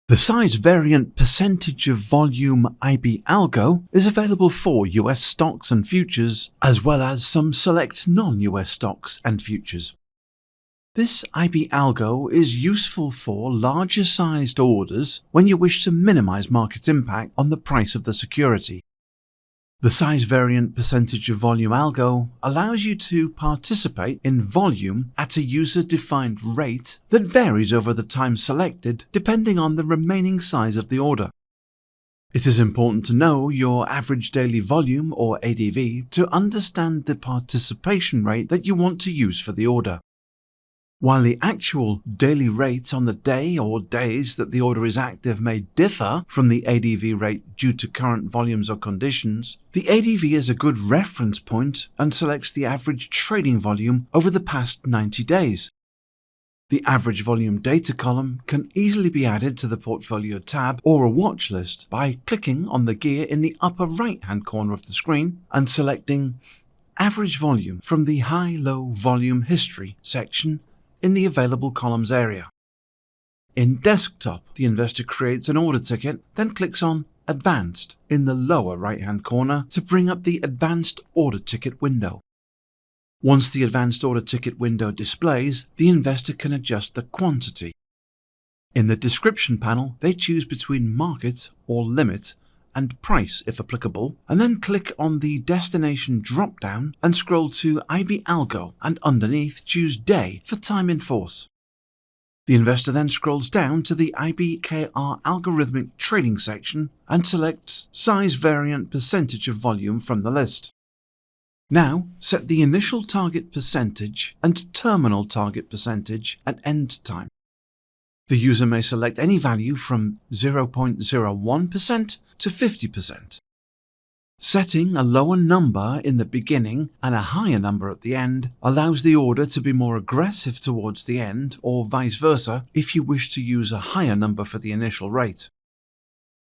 The size variant percentage of volume IB Algo is available for US stocks and futures, as well as some select non-US stocks and futures. This IB Algo is useful for larger sized orders when you wish to minimize market impact on the price of the security. The size variant percentage of volume algo allows you to participate in volume at a user-defined rate that varies over the time selected depending on the remaining size of the order. It is important to know your average daily volume or ADV to understand the participation rate that you want to use for the order. While the actual daily rate on the day or days that the order is active may differ from the ADV rate due to current volumes or conditions, the ADV is a good reference point and selects the average trading volume over the past 90 days. The average volume data column can easily be added to the portfolio tab or a watch list by clicking on the gear in the upper right-hand corner of the screen and selecting Average Volume from the High-Low Volume History section in the Available Columns area. In Desktop, the investor creates an order ticket, then clicks on Advanced in the lower right-hand corner to bring up the Advanced Order Ticket window. Once the Advanced Order Ticket window displays, the investor can adjust the quantity. In the description panel, they choose between Market or Limit and Price if applicable, and then click on the Destination drop-down and scroll to IB Algo and underneath choose Day for Time in Force. The investor then scrolls down to the IBKR Algorithmic Trading section and selects Size Variant Percentage of Volume from the list. Now set the initial target percentage and terminal target percentage at end time. The user may select any value from 0.01% to 50%. Setting a lower number in the beginning and a higher number at the end allows the order to be more aggressive towards the end or vice versa if you wish to use a higher number for the initial rate.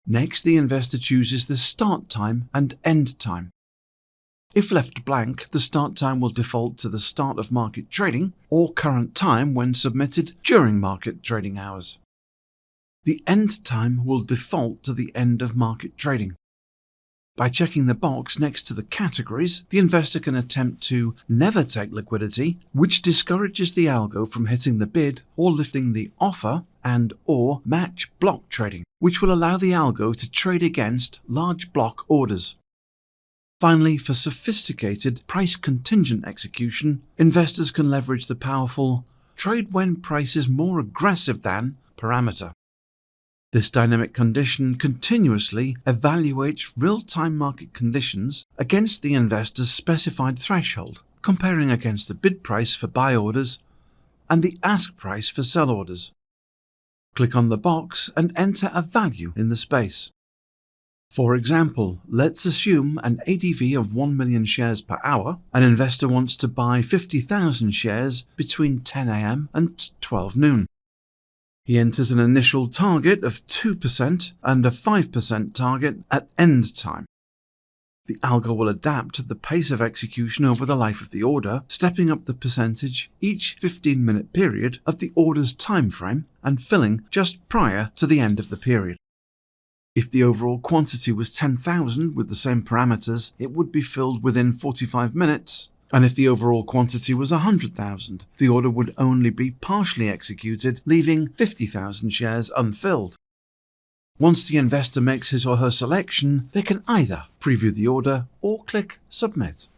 Next, the investor chooses the start time and end time. If left blank, the start time will default to the start of market trading or current time when submitted during market trading hours. The end time will default to the end of market trading. By checking the box next to the categories, the investor can attempt to never take liquidity, which discourages the algo from hitting the bid or lifting the offer and/or match block trading, which will allow the algo to trade against large block orders. Finally, for sophisticated price contingent execution, investors can leverage the powerful trade when price is more aggressive than parameter. This dynamic condition continuously evaluates real-time market conditions against the investor's specified threshold, comparing against the bid price for buy orders and the ask price for sell orders. Click on the box and enter a value in the space. For example, let's assume an ADV of 1 million shares per hour. An investor wants to buy 50,000 shares between 10 a.m. and 12 noon. He enters an initial target of 2% and a 5% target at end time. The algo will adapt the pace of execution over the life of the order, stepping up the percentage each 15-minute period of the order's time frame and filling just prior to the end of the period. If the overall quantity was 10,000 with the same parameters, it would be filled within 45 minutes, and if the overall quantity was 100,000, the order would only be partially executed, leaving 50,000 shares unfilled. Once the investor makes his or her selection, they can either preview the order or click Submit.